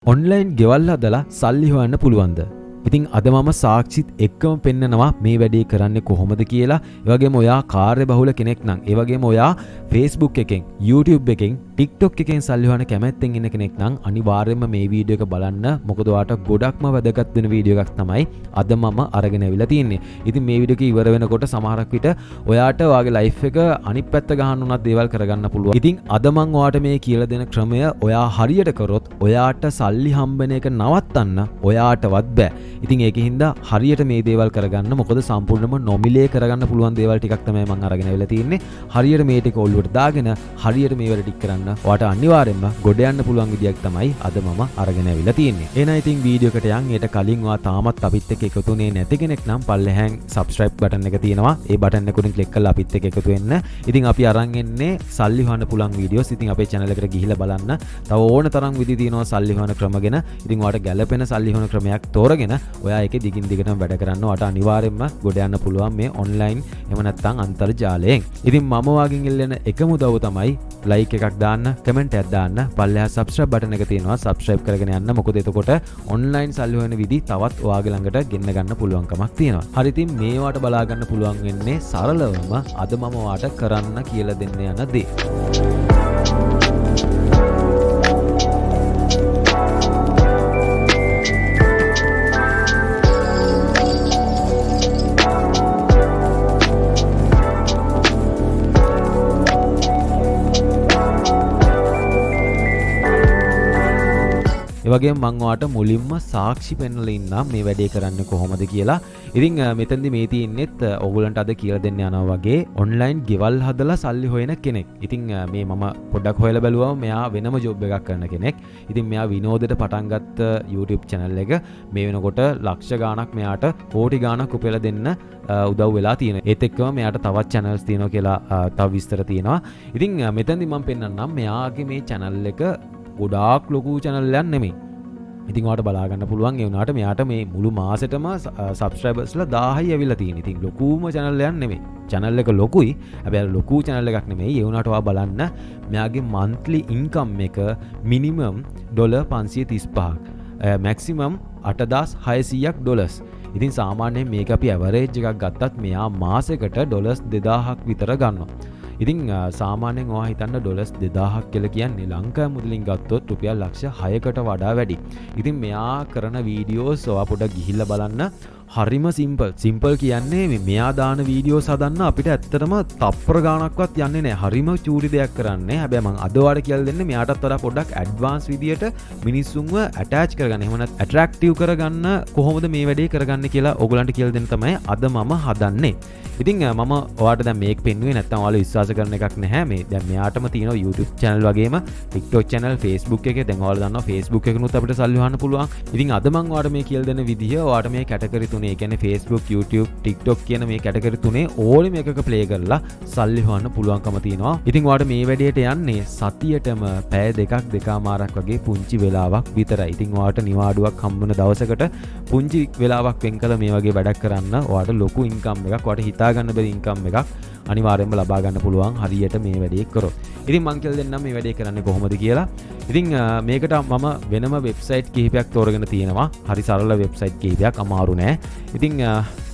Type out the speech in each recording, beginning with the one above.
Online ගෙවල් හදලා සල්ලි හොයන්න පුළුවන්ද? ඉතින් අද මම සාක්ෂිත් එක්කම පෙන්නනවා මේ වැඩේ කරන්නේ කොහොමද කියලා. ඒ වගේම ඔයා කාර්යබහුල කෙනෙක් නම්, ඒ වගේම ඔයා Facebook එකෙන්, YouTube එකෙන්, TikTok එකෙන් සල්ලි හොයන්න කැමැත්තෙන් ඉන්න කෙනෙක් නම් අනිවාර්යයෙන්ම මේ වීඩියෝ එක බලන්න. මොකද ඔයාට ගොඩක්ම වැදගත් වෙන වීඩියෝ එකක් තමයි අද මම අරගෙන අවිලා තියෙන්නේ. ඉතින් මේ වීඩියෝ එක ඉවර වෙනකොට සමහරක් විට ඔයාට ඔයාගේ ලයිෆ් එක අනිත් පැත්ත ගහන්න උනත් දේවල් කරගන්න පුළුවන්. ඉතින් අද මම ඔයාට මේ කියලා දෙන ක්‍රමය ඔයා හරියට කරොත් ඔයාට සල්ලි හම්බෙන එක නවත්තන්න ඔයාටවත් බෑ. ඉතින් ඒකෙන් හින්දා හරියට මේ දේවල් කරගන්න. මොකද සම්පූර්ණයෙන්ම නොමිලේ කරගන්න පුළුවන් දේවල් ටිකක් තමයි මම අරගෙන අවිලා තියෙන්නේ. හරියට මේ ටික ඔළුවට දාගෙන හරියට මේ වැඩ ටික කරන්න ඔයාට අනිවාර්යයෙන්ම ගොඩ යන්න පුළුවන් විදියක් තමයි අද මම අරගෙන අවිලා තියෙන්නේ. එහෙනම් ඉතින් වීඩියෝ එකට යන්. ඊට කලින් ඔයා තාමත් අපිත් එක්ක එකතු වෙන්නේ නැති කෙනෙක් නම් පල්ලෙහාන් subscribe button එක තියෙනවා. ඒ button එක උඩින් click කරලා අපිත් එක්ක එකතු වෙන්න. ඉතින් අපි අරන් එන්නේ සල්ලි හොයන්න පුළුවන් වීඩියෝස්. ඉතින් අපේ channel එකට ගිහිල්ලා බලන්න. තව ඕන තරම් විදි තියෙනවා සල්ලි හොයන ක්‍රම ගැන. ඉතින් ඔයාට ගැළපෙන සල්ලි හොයන ක්‍රමයක් තෝරගෙන ඔයා ඒකේ දිගින් දිගටම වැඩ කරන්න. ඔයාට අනිවාර්යයෙන්ම ගොඩ යන්න පුළුවන් මේ online එහෙම නැත්නම් අන්තර්ජාලයෙන්. ඉතින් මම වාගෙන් ඉල්ලන එකම උදව්ව තමයි like එකක් දාන්න, comment එකක් දාන්න, පල්ලෙහා subscribe button එක තියෙනවා subscribe කරගෙන යන්න. මොකද එතකොට online සල්ලි හොයන විදි තවත් ඔයාගේ ළඟට ගෙන්න ගන්න පුළුවන්කමක් තියෙනවා. හරි ඉතින් මේවට බලා ගන්න පුළුවන් වෙන්නේ සරලවම අද මම ඔයාට කරන්න කියලා දෙන්න යන දේ. වගේ මම ඔයාට මුලින්ම සාක්ෂි පෙන්නලා ඉන්නම් මේ වැඩේ කරන්න කොහොමද කියලා. ඉතින් මෙතෙන්දි මේ තියෙන්නේත් ඕගොල්ලන්ට අද කියලා දෙන්න යනවා වගේ ඔන්ලයින් ගෙවල් හදලා සල්ලි හොයන කෙනෙක්. ඉතින් මේ මම පොඩ්ඩක් හොයලා බැලුවම මෙයා වෙනම ජොබ් එකක් කරන කෙනෙක්. ඉතින් මෙයා විනෝදයට පටන් ගත්ත YouTube channel එක මේ වෙනකොට ලක්ෂ ගාණක් මෙයාට කෝටි ගාණක් උපයලා දෙන්න උදව් වෙලා තියෙනවා. ඒත් එක්කම මෙයාට තවත් channels තියෙනවා කියලා තව විස්තර තියෙනවා. ඉතින් මෙතෙන්දි මම පෙන්නන්නම් මෙයාගේ මේ channel එක ගොඩාක් ලොකු channel එකක් නෙමෙයි. ඉතින් ඔයාලට බලා ගන්න පුළුවන් ඒ වුණාට මෙයාට මේ මුළු මාසෙටම subscribersලා 1000යි ඇවිල්ලා තියෙනවා. ඉතින් ලොකුම channel එකක් නෙමෙයි. channel එක ලොකුයි. හැබැයි ලොකු channel එකක් නෙමෙයි. ඒ වුණාට ඔයා බලන්න මෙයාගේ monthly income එක minimum $535ක්. maximum $8600ක්. ඉතින් සාමාන්‍යයෙන් මේක අපි average එකක් ගත්තත් මෙයා මාසෙකට $2000ක් විතර ගන්නවා. ඉතින් සාමාන්‍යයෙන් ඔයා හිතන්න $2000ක් කියලා කියන්නේ ලංකාවේ මුදලින් ගත්තොත් රුපියල් ලක්ෂ 6කට වඩා වැඩි. ඉතින් මෙයා කරන වීඩියෝස් ඔයා පොඩ්ඩක් ගිහිල්ලා බලන්න. හරිම සිම්පල් කියන්නේ මෙයා දාන වීඩියෝස් හදන්න අපිට ඇත්තටම තප්පර ගාණක්වත් යන්නේ නැහැ. හරිම චූටි දෙයක් කරන්නේ. හැබැයි මම අද ඔයාලට කියලා දෙන්නේ මෙයාටත් වඩා පොඩ්ඩක් ඇඩ්වාන්ස් විදියට මිනිස්සුන්ව ඇටච් කරගන්න. එහෙම නැත්නම් ඇට්‍රැක්ටිව් කරගන්න කොහොමද මේ වැඩේ කරගන්නේ කියලා ඕගොල්ලන්ට කියලා දෙන්න තමයි අද මම හදන්නේ. ඉතින් මම ඔයාලට දැන් මේක පෙන්නුවේ නැත්නම් ඔයාලා විශ්වාස කරන එකක් නැහැ. මේ දැන් මෙයාටම තියෙනවා YouTube channel වගේම TikTok channel, Facebook එකේ දැන් ඔයාලා දන්නවා Facebook එකනුත් අපිට සල්ලි හොයන්න පුළුවන්. ඉතින් අද මම ඔයාලට මේ කියලා දෙන විදිය ඔයාලට මේ කැටගරි තුනේ, ඒ කියන්නේ Facebook, YouTube, TikTok කියන මේ කැටගරි තුනේ ඕනෙම එකක ප්ලේ කරලා සල්ලි හොයන්න පුළුවන්කම තියෙනවා. ඉතින් ඔයාලට මේ වැඩේට යන්නේ සතියටම පැය දෙකමාරක් වගේ පුංචි වෙලාවක් විතරයි. ඉතින් ඔයාලට නිවාඩුවක් හම්බ වෙන දවසකට පුංචි වෙලාවක් වෙන් කළ මේ වගේ වැඩක් කරන්න ඔයාලට ලොකු ඉන්කම් එකක්, ඔයාලට හිතා ගන්න බැරි ඉන්කම් එකක් අනිවාර්යයෙන්ම ලබා ගන්න පුළුවන් හරියට මේ වැඩේ කරොත්. ඉතින් මම කියලා දෙන්නම් මේ වැඩේ කරන්නේ කොහොමද කියලා. ඉතින් මේකට මම වෙනම වෙබ්සයිට් කිහිපයක් තෝරගෙන තියෙනවා. හරි සරල වෙබ්සයිට් කිහිපයක්, අමාරු නෑ. ඉතින්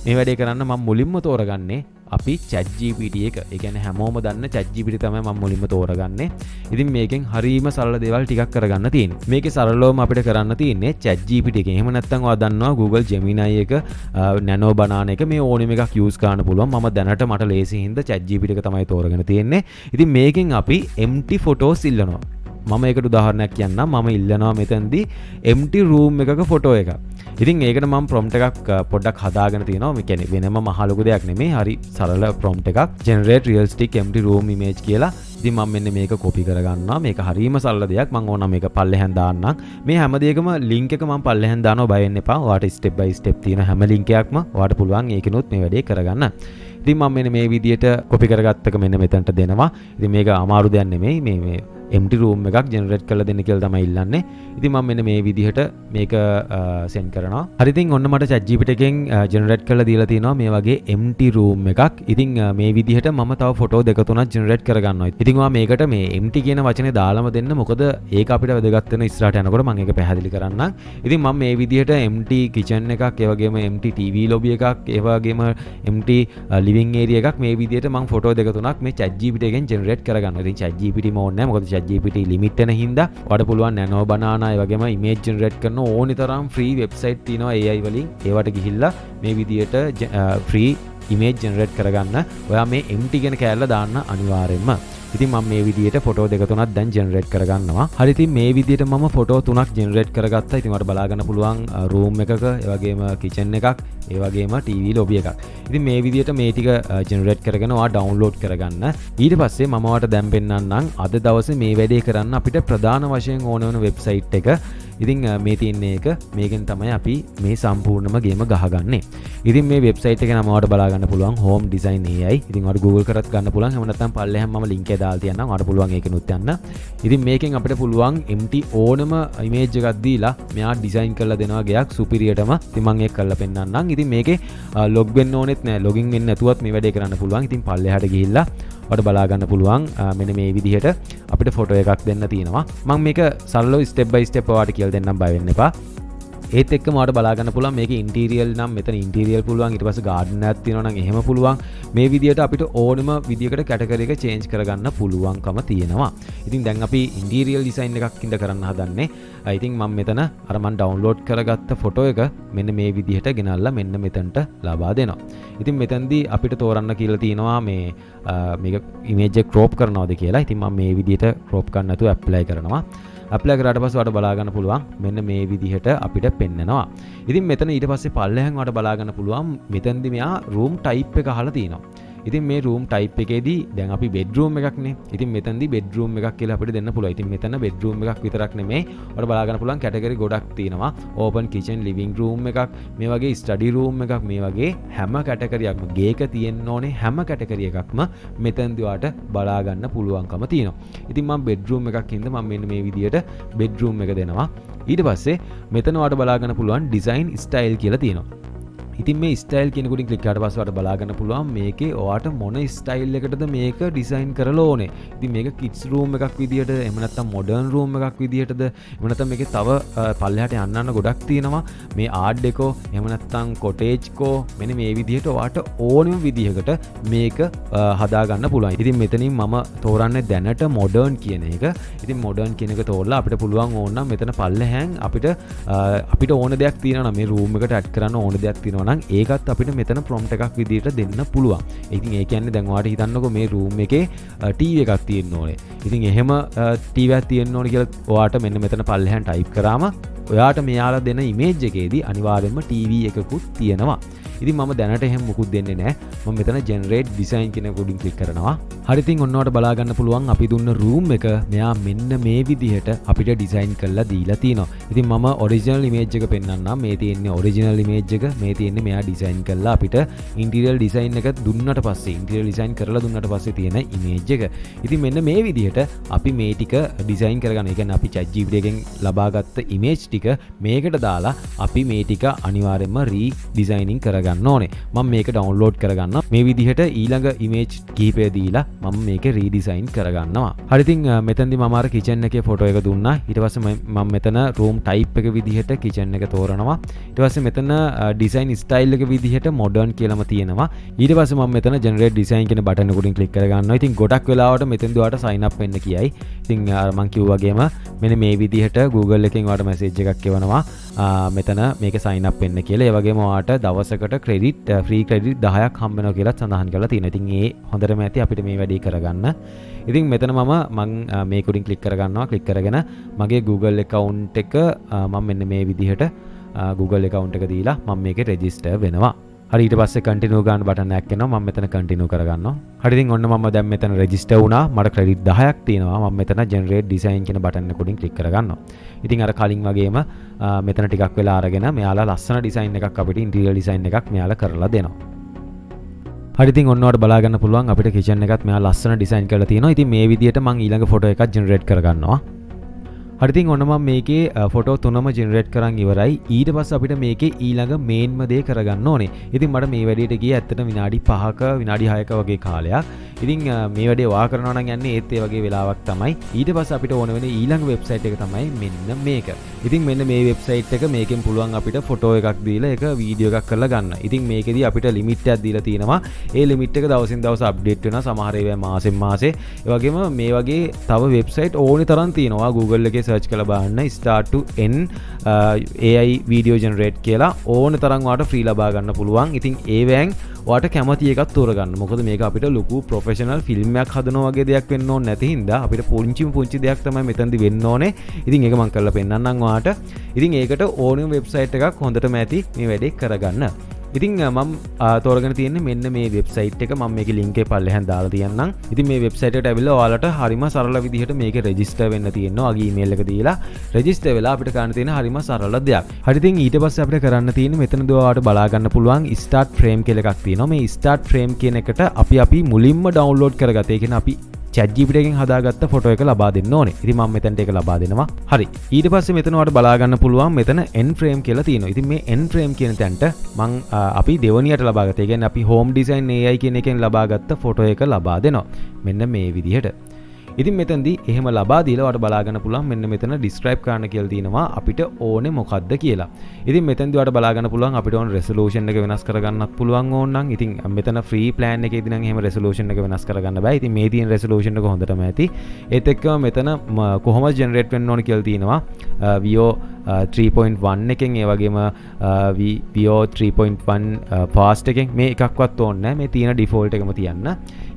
මේ වැඩේ කරන්න මම මුලින්ම තෝරගන්නේ අපි ChatGPT එක. ඒ කියන්නේ හැමෝම දන්න ChatGPT තමයි මම මුලින්ම තෝරගන්නේ. ඉතින් මේකෙන් හරීම සරල දේවල් ටිකක් කරගන්න තියෙනවා. මේකේ සරලවම අපිට කරන්න තියෙන්නේ ChatGPT එකෙන්. එහෙම නැත්නම් ඔයා දන්නවා Google Gemini එක, Nano Banana එක, මේ ඕනෙම එකක් use කරන්න පුළුවන්. මම දැනට මට ලේසි හින්දා ChatGPT එක තමයි තෝරගෙන තියෙන්නේ. ඉතින් මේකෙන් අපි empty photos ඉල්ලනවා. මම ඒකට උදාහරණයක් කියන්නම්. මම ඉල්ලනවා මෙතනදී empty room එකක ෆොටෝ එකක්. ඉතින් ඒකට මම prompt එකක් පොඩ්ඩක් හදාගෙන තියෙනවා. මේ කියන්නේ වෙනම මහ ලොකු දෙයක් නෙමෙයි. හරි සරල prompt එකක්. generate realistic empty room image කියලා. ඉතින් මම මෙන්න මේක copy කරගන්නවා. මේක හරීම සරල දෙයක්. මම ඕන මේක පල්ලෙහෙන් දාන්නම්. මේ හැම දෙයකම link එක මම පල්ලෙහෙන් දානවා. බය වෙන්න එපා. ඔයාලට step by step තියෙන හැම link එකක්ම ඔයාලට පුළුවන් ඒකිනුත් මේ වැඩේ කරගන්න. ඉතින් මම මෙන්න මේ විදියට copy කරගත්තක මෙන්න මෙතනට දෙනවා. ඉතින් මේක අමාරු දෙයක් නෙමෙයි. මේ empty room එකක් generate කරලා දෙන්න කියලා තමයි ඉල්ලන්නේ. ඉතින් මම මෙන්න මේ විදිහට මේක send කරනවා. හරි ඉතින් ඔන්න මට ChatGPT එකෙන් generate කරලා දීලා තියෙනවා මේ වගේ empty room එකක්. ඉතින් මේ විදිහට මම තව ෆොටෝ දෙක තුනක් generate කරගන්නවා. ඉතින් ඔයා මේකට මේ empty කියන වචනේ දාලාම දෙන්න. මොකද ඒක අපිට වැදගත් වෙන ඉස්සරහට යනකොට මම ඒක පැහැදිලි කරන්නම්. ඉතින් මම මේ විදිහට empty kitchen එකක්, ඒ වගේම empty TV lobby එකක්, ඒ වගේම empty living area එකක් මේ විදිහට මම ෆොටෝ දෙක තුනක් මේ ChatGPT එකෙන් generate කරගන්නවා. ඉතින් ChatGPT මෝඩ් නැහැ. මොකද ChatGPT limit වෙන හින්දා ඔයාලට පුළුවන් Nano Banana ඒ වගේම image generate කරන ඕනි තරම් free website තියෙනවා AI වලින්. ඒවට ගිහිල්ලා මේ විදිහට free image generate කරගන්න. ඔයා මේ empty කියන කෑල්ල දාන්න අනිවාර්යෙන්ම. ඉතින් මම මේ විදිහට ෆොටෝ දෙක තුනක් දැන් generate කරගන්නවා. හරි ඉතින් මේ විදිහට මම ෆොටෝ තුනක් generate කරගත්තා. ඉතින් ඔයාලට බලා ගන්න පුළුවන් room එකක, ඒ වගේම kitchen එකක්, ඒ වගේම TV lobby එකක්. ඉතින් මේ විදිහට මේ ටික generate කරගෙන ඔයා download කරගන්න. ඊට පස්සේ මම ඔයාලට දැන් පෙන්නන්නම් අද දවසේ මේ වැඩේ කරන්න අපිට ප්‍රධාන වශයෙන් ඕන වෙන website එක. ඉතින් මේ තියන්නේ එක මේකෙන් තමයි අපි මේ සම්පූර්ණම ගේම ගහගන්නේ. ඉතින් මේ වෙබ්සයිට් එක නම ඔයාලට බලා ගන්න පුළුවන් Home Design AI. ඉතින් ඔයාලට Google කරත් ගන්න පුළුවන්. එහෙම නැත්නම් පල්ලෙහාම මම link එක දාලා තියන්නම්. ඔයාලට පුළුවන් ඒකෙනුත් යන්න. ඉතින් මේකෙන් අපිට පුළුවන් empty ඕනම image එකක් දීලා මෙයා design කරලා දෙනවා ගයක් superiorටම. ඉතින් මම ඒක කරලා පෙන්නන්නම්. ඉතින් මේකේ log වෙන්න ඕනෙත් නෑ. login වෙන්න නැතුවත් මේ වැඩේ කරන්න පුළුවන්. ඉතින් පල්ලෙහාට ගිහිල්ලා ඔයාලට බලා ගන්න පුළුවන් මෙන්න මේ විදිහට අපිට ෆොටෝ එකක් දෙන්න තියෙනවා. මම මේක සරලව step by step ඔයාලට කියලා දෙන්නම්, බය වෙන්න එපා. ඒත් එක්කම ඔයාලට බලා ගන්න පුළුවන් මේකේ ඉන්ටීරියර් නම් මෙතන ඉන්ටීරියර් පුළුවන්, ඊට පස්සේ ගාඩන් එකක් තියෙනවා නම් එහෙම පුළුවන්. මේ විදිහට අපිට ඕනම විදිහකට කැටගරි එක චේන්ජ් කරගන්න පුළුවන්කම තියෙනවා. ඉතින් දැන් අපි ඉන්ටීරියර් ඩිසයින් එකක් ඉඳ කරන්න හදන්නේ. ඉතින් මම මෙතන අර මම ඩවුන්ලෝඩ් කරගත්ත ෆොටෝ එක මෙන්න මේ විදිහට ගෙනල්ලා මෙන්න මෙතනට ලබා දෙනවා. ඉතින් මෙතනදී අපිට තෝරන්න කියලා තියෙනවා මේ මේක image එක crop කරනවද කියලා. ඉතින් මම මේ විදිහට crop කරන්න නැතුව apply කරනවා. apply කරාට පස්සේ ඔයාලට බලා ගන්න පුළුවන් මෙන්න මේ විදිහට අපිට පෙන්නනවා. ඉතින් මෙතන ඊට පස්සේ පල්ලෙහාන් ඔයාලට බලා ගන්න පුළුවන් මෙතනදී මෙයා room type එක අහලා තියෙනවා. ඉතින් මේ room type එකේදී දැන් අපි bedroom එකක්නේ. ඉතින් මෙතනදී bedroom එකක් කියලා අපිට දෙන්න පුළුවන්. ඉතින් මෙතන bedroom එකක් විතරක් නෙමෙයි. ඔයාලට බලා ගන්න පුළුවන් category ගොඩක් තියෙනවා. open kitchen, living room එකක්, මේ වගේ study room එකක්, මේ වගේ හැම category එකක්ම ගේක තියෙන්න ඕනේ හැම category එකක්ම මෙතනදී ඔයාලට බලා ගන්න පුළුවන්කම තියෙනවා. ඉතින් මම bedroom එකක් හින්දා මම මෙන්න මේ විදිහට bedroom එක දෙනවා. ඊට පස්සේ මෙතන ඔයාලට බලා ගන්න පුළුවන් design style කියලා තියෙනවා. ඉතින් මේ ස්ටයිල් කියන කොටින් ක්ලික් කරාට පස්සේ ඔයාලට බලා ගන්න පුළුවන් මේකේ ඔයාලට මොන ස්ටයිල් එකකටද මේක ඩිසයින් කරලා ඕනේ. ඉතින් මේක kids room එකක් විදියට, එහෙම නැත්නම් modern room එකක් විදියටද, එහෙම නැත්නම් මේකේ තව පල්ලෙහාට යන්න ගොඩක් තියෙනවා. මේ art deco, එහෙම නැත්නම් cottage co, මෙන්න මේ විදියට ඔයාලට ඕනෙම විදියකට මේක හදා ගන්න පුළුවන්. ඉතින් මෙතනින් මම තෝරන්නේ දැනට modern කියන එක. ඉතින් modern කියන එක තෝරලා අපිට පුළුවන් ඕන නම් මෙතන පල්ලෙහාන් අපිට ඕන දෙයක් තියෙනවා නම් මේ room එකට add කරන්න ඕන දෙයක් තියෙනවා නම් ඒකත් අපිට මෙතන prompt එකක් විදිහට දෙන්න පුළුවන්. ඉතින් ඒ කියන්නේ දැන් ඔයාලට හිතන්නකෝ මේ room එකේ TV එකක් තියෙන්න ඕනේ. ඉතින් එහෙම TV එකක් තියෙන්න ඕනේ කියලා ඔයාලට මෙන්න මෙතන පල්ලෙහාන් type කරාම ඔයාලට මෙයාලා දෙන image එකේදී අනිවාර්යයෙන්ම TV එකකුත් තියෙනවා. ඉතින් මම දැනට එහෙම මුකුත් දෙන්නේ නැහැ. මම මෙතන generate design කියන කොටින් ක්ලික් කරනවා. හරි ඉතින් ඔන්න ඔයාලට බලා ගන්න පුළුවන් අපි දුන්න room එක මෙයා මෙන්න මේ විදිහට අපිට design කරලා දීලා තියෙනවා. ඉතින් මම original image එක පෙන්නන්නම්. මේ තියෙන්නේ original image එක. මේ තියෙන්නේ මෙයා design කරලා අපිට interior design එක දුන්නට පස්සේ interior design කරලා දුන්නට පස්සේ තියෙන image එක. ඉතින් මෙන්න මේ විදිහට අපි මේ ටික design කරගන්න. ඒ කියන්නේ අපි ChatGPT එකෙන් ලබාගත්ත image ටික මේකට දාලා අපි මේ ටික අනිවාර්යයෙන්ම redesigning කරගන්න ඕනේ. මම මේක download කරගන්නවා. මේ විදිහට ඊළඟ image කිහිපය දීලා මම මේක redesign කරගන්නවා. හරි ඉතින් මෙතනදී මම අර kitchen එකේ photo එක දුන්නා. ඊට පස්සේ මම මෙතන room type එක විදිහට kitchen එක තෝරනවා. ඊට පස්සේ මෙතන design style එක විදිහට modern කියලාම තියෙනවා. ඊට පස්සේ මම මෙතන generate design කියන බටන් එක උඩින් click කරගන්නවා. ඉතින් ගොඩක් වෙලාවට මෙතෙන්දී ඔයාලට sign up වෙන්න කියයි. ඉතින් මම කිව්වා වගේම මෙන්න මේ විදිහට Google එකෙන් ඔයාලට message එකක් එවනවා. මෙතන මේක sign up වෙන්න කියලා. ඒ වගේම ඔයාලට දවසකට credit free credit 10ක් හම්බ වෙනවා කියලා සඳහන් කරලා තියෙනවා. ඉතින් ඒ හොඳටම ඇති අපිට මේ වැඩේ කරගන්න. ඉතින් මෙතන මම මේක උඩින් click කරගන්නවා. click කරගෙන මගේ Google account එක මම මෙන්න මේ විදිහට Google account එක දීලා මම මේකේ register වෙනවා. හරි ඊට පස්සේ continue ගන්න බටන් එකක් එනවා. මම මෙතන continue කරගන්නවා. හරි ඉතින් ඔන්න මම දැන් මෙතන register වුණා. මට credit 10ක් තියෙනවා. මම මෙතන generate design කියන බටන් එක උඩින් click කරගන්නවා. ඉතින් අර කලින් වගේම මෙතන ටිකක් වෙලා අරගෙන මෙයාලා ලස්සන design එකක් අපිට interior design එකක් මෙයාලා කරලා දෙනවා. හරි ඉතින් ඔන්න ඔයාලට බලා ගන්න පුළුවන් අපිට කිචන් එකත් මෙයා ලස්සන ඩිසයින් කරලා තියෙනවා. ඉතින් මේ විදිහට මම ඊළඟ ෆොටෝ එකක් ජෙනරේට් කරගන්නවා. හරි ඉතින් ඔන්න මම මේකේ ෆොටෝ තුනම ජෙනරේට් කරන් ඉවරයි. ඊට පස්සේ අපිට මේකේ ඊළඟ මේන්ම දේ කරගන්න ඕනේ. ඉතින් මට මේ වැඩේට ගියේ ඇත්තට විනාඩි 5ක විනාඩි 6ක වගේ කාලයක්. ඉතින් මේ වැඩේ වා කරනවා නම් යන්නේ ඒත් ඒ වගේ වෙලාවක් තමයි. ඊට පස්සේ අපිට ඕන වෙන්නේ ඊළඟ වෙබ්සයිට් එක තමයි මෙන්න මේක. ඉතින් මෙන්න මේ වෙබ්සයිට් එක මේකෙන් පුළුවන් අපිට ෆොටෝ එකක් දීලා ඒක වීඩියෝ එකක් කරලා ගන්න. ඉතින් මේකෙදි අපිට ලිමිට් එකක් දීලා තියෙනවා. ඒ ලිමිට් එක දවසින් දවස අප්ඩේට් වෙනවා. සමහර ඒවා මාසෙන් මාසේ. ඒ වගේම මේ වගේ තව වෙබ්සයිට් ඕනි තරම් තියෙනවා. Google එකේ සර්ච් කරලා බලන්න start to end AI video generate කියලා ඕන තරම් ඔයාලට ෆ්‍රී ලබා ගන්න පුළුවන්. ඉතින් ඒවෙන් ඔයාලට කැමති එකක් තෝරගන්න. මොකද මේක අපිට ලොකු ප්‍රොෆෙෂනල් ෆිල්ම් එකක් හදනවා වගේ දෙයක් වෙන්න ඕනේ නැති හින්දා අපිට පුංචි දෙයක් තමයි මෙතනදි වෙන්න ඕනේ. ඉතින් ඒක මම කරලා පෙන්නන්නම් ඔයාලට. ඉතින් ඒකට ඕනම වෙබ්සයිට් එකක් හොඳටම ඇති මේ වැඩේ කරගන්න. ඉතින් මම තෝරගෙන තියෙන්නේ මෙන්න මේ වෙබ්සයිට් එක. මම මේකේ ලින්ක් එක පල්ලෙහාන් දාලා තියන්නම්. ඉතින් මේ වෙබ්සයිට් එකට ඇවිල්ලා ඔයාලට හරිම සරල විදිහට මේකේ රෙජිස්ටර් වෙන්න තියෙනවා. ඔයාගේ ඊමේල් එක දීලා රෙජිස්ටර් වෙලා අපිට කරන්න තියෙන හරිම සරල දෙයක්. හරි ඉතින් ඊට පස්සේ අපිට කරන්න තියෙන්නේ මෙතනදී ඔයාලට බලා ගන්න පුළුවන් start frame කියලා එකක් තියෙනවා. මේ start frame කියන එකට අපි මුලින්ම download කරගත්තා. ඒ කියන්නේ අපි ChatGPT එකෙන් හදාගත්ත ෆොටෝ එක ලබා දෙන්න ඕනේ. ඉතින් මම මෙතනට ඒක ලබා දෙනවා. හරි. ඊට පස්සේ මෙතන ඔයාලට බලා ගන්න පුළුවන් මෙතන end frame කියලා තියෙනවා. ඉතින් මේ end frame කියන තැනට මම අපි දෙවනියට ලබා ගත්තා. ඒ කියන්නේ අපි home design AI කියන එකෙන් ලබාගත්ත ෆොටෝ එක ලබා දෙනවා. මෙන්න මේ විදිහට. ඉතින් මෙතනදී එහෙම ලබා දීලා ඔයාලට බලා ගන්න පුළුවන් මෙන්න මෙතන describe කරන්න කියලා තියෙනවා අපිට ඕනේ මොකද්ද කියලා. ඉතින් මෙතනදී ඔයාලට බලා ගන්න පුළුවන් අපිට ඕන resolution එක වෙනස් කරගන්නත් පුළුවන් ඕනනම්. ඉතින් මෙතන free plan එකේදී නම් එහෙම resolution එක වෙනස් කරගන්න බෑ. ඉතින් මේ තියෙන resolution එක හොඳටම ඇති. ඒත් එක්කම මෙතන කොහොමද generate වෙන්න ඕන කියලා තියෙනවා. Vio 3.1 එකෙන් ඒ වගේම Vio 3.1 fast එකෙන් මේ එකක්වත් ඕනේ නැහැ. මේ තියෙන default එකම තියන්න.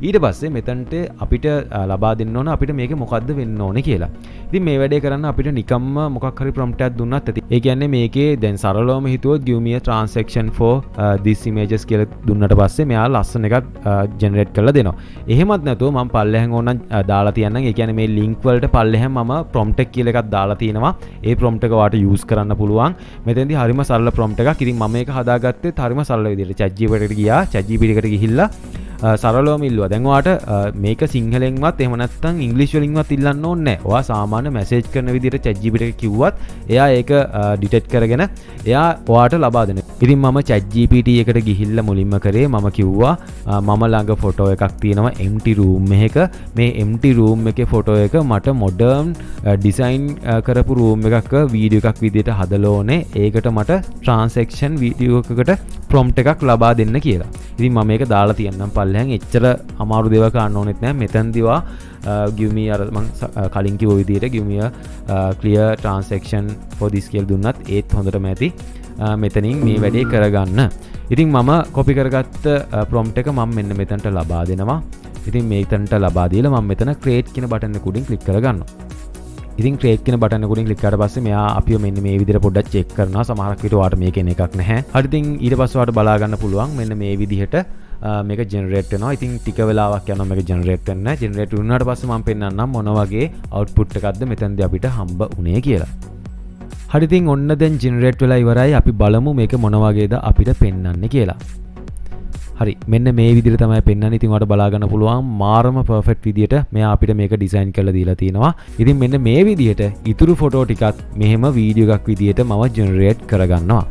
ඊට පස්සේ මෙතනට අපිට ලබා දෙන්න ඕන අපිට මේක මොකද්ද වෙන්න ඕනේ කියලා. ඉතින් මේ වැඩේ කරන්න අපිට නිකම්ම මොකක් හරි prompt එකක් දුන්නත් ඇති. ඒ කියන්නේ මේකේ දැන් සරලවම හිතුවොත් give me a transaction for this images කියලා දුන්නට පස්සේ මෙයා ලස්සන එකක් generate කරලා දෙනවා. එහෙමත් නැතුව මම පල්ලෙහාන් ඕනනම් දාලා තියන්නම්. ඒ කියන්නේ මේ link වලට පල්ලෙහාන් මම prompt එක කියලා එකක් දාලා තිනවා. ඒ prompt එක වාට use කරන්න පුළුවන්. මෙතෙන්දී හරිම සරල prompt එකක්. ඉතින් මම මේක හදාගත්තේ හරිම සරල විදිහට. ChatGPT එකට ගියා. ChatGPT එකට ගිහිල්ලා සරලවම ඉල්ලුවා. දැන් ඔයාට මේක සිංහලෙන්වත් එහෙම නැත්නම් ඉංග්‍රීසි වලින්වත් ඉල්ලන්න ඕනේ නැහැ. ඔයා සාමාන්‍ය මැසේජ් කරන විදිහට ChatGPT එක කිව්වත් එයා ඒක ඩිටෙක්ට් කරගෙන එයා ඔයාට ලබා දෙනවා. ඉතින් මම ChatGPT එකට ගිහිල්ලා මුලින්ම කරේ මම කිව්වා මම ළඟ ෆොටෝ එකක් තියෙනවා empty room එකක. මේ empty room එකේ ෆොටෝ එක මට modern design කරපු room එකක වීඩියෝ එකක් විදිහට හදලා ඕනේ. ඒකට මට transaction වීඩියෝ එකකට prompt එකක් ලබා දෙන්න කියලා. ඉතින් මම මේක දාලා තියන්නම් පල්ලෙහාන්. එච්චර අමාරු දේවල් කරන්න ඕනෙත් නැහැ. මෙතනදිවා give me අර මම කලින් කිව්ව විදිහට give me a clear transaction for this කියලා දුන්නත් ඒත් හොඳටම ඇති. මෙතනින් මේ වැඩේ කරගන්න. ඉතින් මම copy කරගත්ත prompt එක මම මෙන්න මෙතනට ලබා දෙනවා. ඉතින් මේතනට ලබා දීලා මම මෙතන create කියන බටන් එක උඩින් click කරගන්නවා. ඉතින් create කියන බටන් එක උඩින් click කරාට පස්සේ මෙයා අපිව මෙන්න මේ විදිහට පොඩ්ඩක් check කරනවා. සමහරක් විට ඔයාලට මේකෙන් එකක් නැහැ. හරි ඉතින් ඊට පස්සේ ඔයාලට බලා ගන්න පුළුවන් මෙන්න මේ විදිහට මේක generate වෙනවා. ඉතින් ටික වෙලාවක් යනවා මේක generate වෙන්න. generate වුණාට පස්සේ මම පෙන්නන්නම් මොන වගේ output එකක්ද මෙතනදී අපිට හම්බ වුණේ කියලා. හරි ඉතින් ඔන්න දැන් generate වෙලා ඉවරයි. අපි බලමු මේක මොන වගේද අපිට පෙන්වන්නේ කියලා. හරි මෙන්න මේ විදිහට තමයි පෙන්වන්නේ. ඉතින් ඔයාලට බලා ගන්න පුළුවන් මාරම perfect විදිහට මෙයා අපිට මේක design කරලා දීලා තිනවා. ඉතින් මෙන්න මේ විදිහට ඉතුරු ෆොටෝ ටිකත් මෙහෙම වීඩියෝ එකක් විදිහට මම generate කරගන්නවා.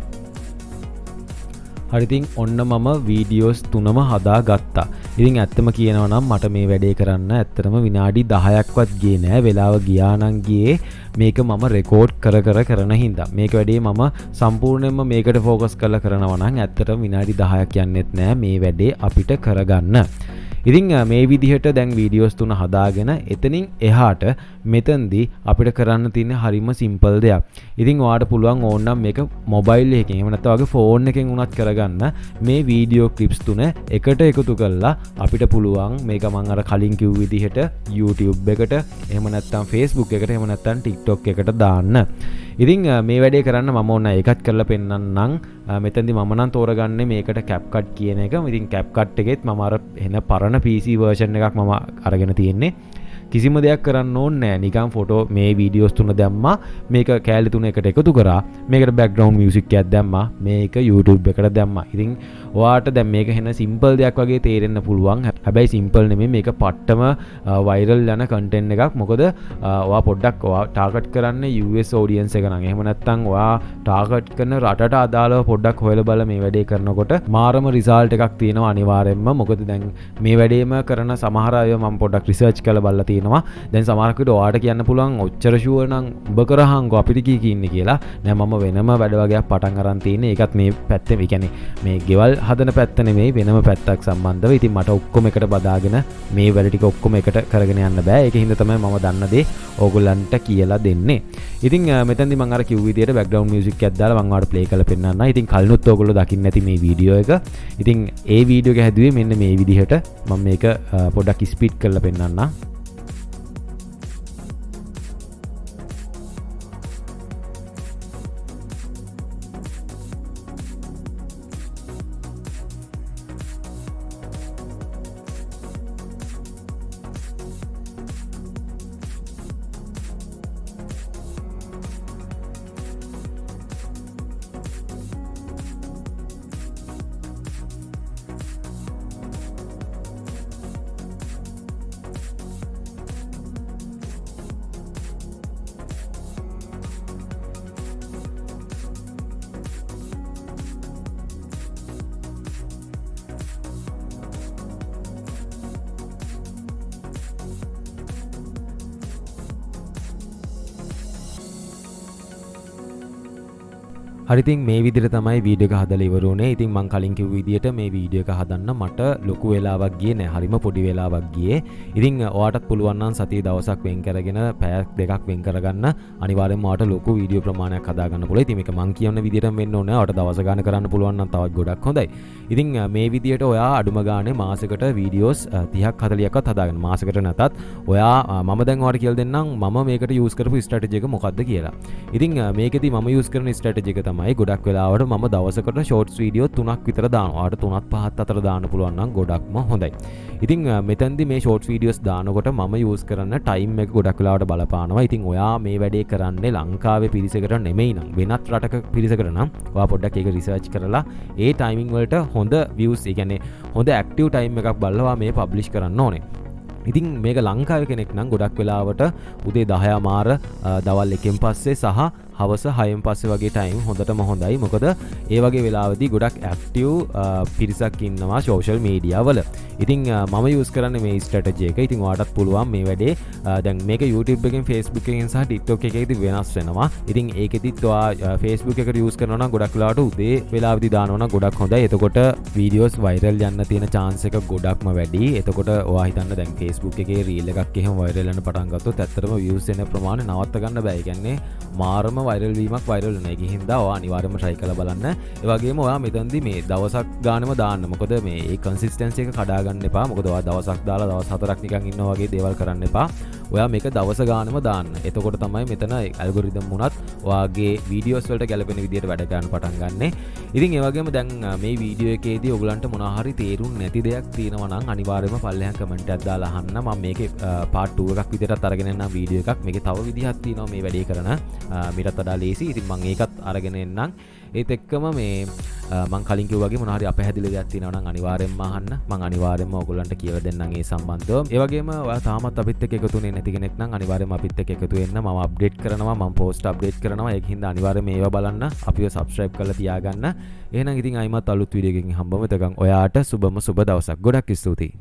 හරි ඉතින් ඔන්න මම වීඩියෝස් 3ම හදා ගත්තා. ඉතින් ඇත්තම කියනවා නම් මට මේ වැඩේ කරන්න ඇත්තටම විනාඩි 10ක්වත් ගියේ නෑ. වෙලාව ගියා නම් ගියේ මේක මම රෙකෝඩ් කරන හින්දා. මේක වැඩේ මම සම්පූර්ණයෙන්ම මේකට ફોකස් කරලා කරනවා නම් ඇත්තටම විනාඩි 10ක් යන්නෙත් නෑ මේ වැඩේ අපිට කරගන්න. ඉතින් මේ විදිහට දැන් වීඩියෝස් 3 හදාගෙන එතනින් එහාට මෙතනදී අපිට කරන්න තියෙන හරිම සිම්පල් දෙයක්. ඉතින් ඔයාලට පුළුවන් ඕනනම් මේක මොබයිල් එකකින් එහෙම නැත්නම් ඔයාගේ ෆෝන් එකෙන් උනත් කරගන්න. මේ වීඩියෝ ක්ලිප්ස් 3 එකට එකතු කරලා අපිට පුළුවන් මේක මම අර කලින් කිව්ව විදිහට YouTube එකට එහෙම නැත්නම් Facebook එකට එහෙම නැත්නම් TikTok එකට දාන්න. ඉතින් මේ වැඩේ කරන්න මම ඕන එකක් කරලා පෙන්නන්නම්. මෙතනදී මම නම් තෝරගන්නේ මේකට CapCut කියන එක. ඉතින් CapCut එකෙත් මම අර එන පරණ PC version එකක් මම අරගෙන තියෙන්නේ. කිසිම දෙයක් කරන්න ඕනේ නැහැ. නිකන් ෆොටෝ මේ වීඩියෝස් තුන දැම්මා. මේක කැලේ තුන එකට එකතු කරා. මේකට බෑග්ග්‍රවුන්ඩ් මියුසික් එකක් දැම්මා. මේක YouTube එකට දැම්මා. ඉතින් ඔයාට දැන් මේක හෙන සිම්පල් දෙයක් වගේ තේරෙන්න පුළුවන්. හැබැයි සිම්පල් නෙමෙයි මේක පට්ටම වයිරල් යන කන්ටෙන්ට් එකක්. මොකද ඔයා පොඩ්ඩක් ඔයා ටාගට් කරන්නේ US ඔඩියන්ස් එක නම්. එහෙම නැත්නම් ඔයා ටාගට් කරන රටට අදාළව පොඩ්ඩක් හොයලා බලලා මේ වැඩේ කරනකොට මාරම රිසල්ට් එකක් තියෙනවා අනිවාර්යෙන්ම. මොකද දැන් මේ වැඩේම කරන සමහර අය මම පොඩ්ඩක් රිසර්ච් කරලා බලලා තියෙනවා. දැන් සමහරකට ඔයාට කියන්න පුළුවන් ඔච්චර ෂුවර් නම් ඔබ කරහන්කෝ අපිට කී ඉන්නේ කියලා. නෑ මම වෙනම වැඩ වගේක් පටන් අරන් තියෙන්නේ. ඒකත් මේ පැත්තේ ඒ කියන්නේ මේ ගෙවල් හදන පැත්ත නෙමෙයි වෙනම පැත්තක් සම්බන්ධව. ඉතින් මට ඔක්කොම එකට බදාගෙන මේ වැඩ ටික ඔක්කොම එකට කරගෙන යන්න බෑ. ඒක හින්දා තමයි මම දන්න දේ ඕගොල්ලන්ට කියලා දෙන්නේ. ඉතින් මෙතනදී මම අර කිව් විදියට බෑග්ග්‍රවුන්ඩ් මියුසික් එකක් දාලා මම ඔයාලට ප්ලේ කරලා පෙන්නන්නම්. ඉතින් කලිනුත් ඕගොල්ලෝ දකින්න ඇති මේ වීඩියෝ එක. ඉතින් ඒ වීඩියෝ එක හැදුවේ මෙන්න මේ විදිහට. මම මේක පොඩ්ඩක් ස්පීඩ් කරලා පෙන්නන්නම්. හරිතින් මේ විදිහට තමයි වීඩියෝ එක හදලා ඉවර වුණේ. ඉතින් මම කලින් කිව්ව විදිහට මේ වීඩියෝ එක හදන්න මට ලොකු වෙලාවක් ගියේ නෑ. හරිම පොඩි වෙලාවක් ගියේ. ඉතින් ඔයාටත් පුළුවන් නම් සතිය දවසක් වෙන් කරගෙන පැයක් දෙකක් වෙන් කරගන්න අනිවාර්යෙන්ම ඔයාට ලොකු වීඩියෝ ප්‍රමාණයක් හදා ගන්න පුළුවන්. ඉතින් මේක මම කියන විදිහටම වෙන්න ඕනේ. ඔයාට දවස ගන්න කරන්න පුළුවන් නම් තවත් ගොඩක් හොඳයි. ඉතින් මේ විදිහට ඔයා අඩුම ගානේ මාසෙකට වීඩියෝස් 30ක් 40ක්වත් හදාගන්න. මාසෙකට නැතත් ඔයා මම දැන් ඔයාට කියලා දෙන්නම් මම මේකට යූස් කරපු ස්ට්‍රැටජි එක මොකක්ද කියලා. ඉතින් මේකෙදි මම යූස් කරන ස්ට්‍රැටජි එක තමයි ගොඩක් වෙලාවට මම දවසකට ෂෝට්ස් වීඩියෝ 3ක් විතර දානවා. ඔයාට 3ක් 5ක් අතර දාන්න පුළුවන් නම් ගොඩක්ම හොඳයි. ඉතින් මෙතෙන්දි මේ ෂෝට්ස් වීඩියෝස් දානකොට මම යූස් කරන ටයිම් එක ගොඩක් වෙලාවට බලපානවා. ඉතින් ඔයා මේ වැඩේ කරන්නේ ලංකාවේ පිරිසකට නෙමෙයි නම් වෙනත් රටක පිරිසකට නම් ඔයා පොඩ්ඩක් ඒක රිසර්ච් කරලා ඒ ටයිමින් වලට හොඳ views ඒ කියන්නේ හොඳ ඇක්ටිව් ටයිම් එකක් බලලා මේ පබ්ලිෂ් කරන්න ඕනේ. ඉතින් මේක ලංකාවේ කෙනෙක් නම් ගොඩක් වෙලාවට උදේ 10 මාර දවල් 1න් පස්සේ සහ හවස 6න් පස්සේ වගේ ටයිම් හොඳටම හොඳයි. මොකද ඒ වගේ වෙලාවදී ගොඩක් ඇක්ටිව් පිරිසක් ඉන්නවා සෝෂල් මීඩියා වල. ඉතින් මම යූස් කරන්නේ මේ ස්ට්‍රැටජි එක. ඉතින් ඔයාටත් පුළුවන් මේ වැඩේ දැන් මේක YouTube එකෙන් Facebook එකෙන් සහ TikTok එකේදී වෙනස් වෙනවා. ඉතින් ඒකෙදිත් ඔයා Facebook එකට යූස් කරනවා නම් ගොඩක් වෙලාවට උදේ වෙලාවදී දානවා නම් ගොඩක් හොඳයි. එතකොට වීඩියෝස් වයිරල් යන්න තියෙන chance එක ගොඩක්ම වැඩි. එතකොට ඔයා හිතන්න දැන් Facebook එකේ reel එකක් එහෙම වයිරල් යන පටන් ගත්තොත් ඇත්තටම views එන ප්‍රමාණය නවත්ත ගන්න බෑ. ඒ කියන්නේ මාරම වයිරල් වීමක් වයිරල් වෙනවා. ඒක හින්දා ඔයා අනිවාර්යයෙන්ම try කරලා බලන්න. ඒ වගේම ඔයා මෙතනදී මේ දවසක් ගානම දාන්න. මොකද මේ ඒ consistency එක කඩා ගන්න එපා. මොකද ඔයා දවසක් දාලා දවස් 4ක් නිකන් ඉන්නවා වගේ දේවල් කරන්න එපා. ඔයා මේක දවස ගානම දාන්න. එතකොට තමයි මෙතන ඇල්ගොරිතම් උනත් ඔයාගේ වීඩියෝස් වලට ගැලපෙන විදිහට වැඩ ගන්න පටන් ගන්නෙ. ඉතින් ඒ වගේම දැන් මේ වීඩියෝ එකේදී ඔයගලන්ට මොනවා හරි තේරුම් නැති දෙයක් තියෙනවා නම් අනිවාර්යයෙන්ම පල්ලෙහාන් කමෙන්ට් එකක් දාලා අහන්න. මම මේකේ part 2 එකක් විදිහටත් අරගෙන එන්නම් වීඩියෝ එකක්. මේකේ තව විදිහක් තියෙනවා මේ වැඩේ කරන. මීටත් වඩා ලේසි. ඉතින් මම ඒකත් අරගෙන එන්නම්. ඒත් එක්කම මේ මම කලින් කිව්වා වගේ මොනවා හරි අපහැදිලි දෙයක් තියෙනවා නම් අනිවාර්යෙන්ම අහන්න. මම අනිවාර්යෙන්ම ඔයගොල්ලන්ට කියලා දෙන්නම් ඒ සම්බන්ධව. ඒ වගේම ඔයා තාමත් අපිත් එක්ක එකතු වෙන්නේ නැති කෙනෙක් නම් අනිවාර්යෙන්ම අපිත් එක්ක එකතු වෙන්න. මම අප්ඩේට් කරනවා, මම පෝස්ට් අප්ඩේට් කරනවා. ඒක හින්දා අනිවාර්යෙන්ම ඒවා බලන්න, අපිව subscribe කරලා තියාගන්න. එහෙනම් ඉතින් අයිමත් අලුත් වීඩියෝ එකකින් හම්බෙමු. එතකන් ඔයාට සුබම සුබ දවසක්. ගොඩක් ස්තුතියි.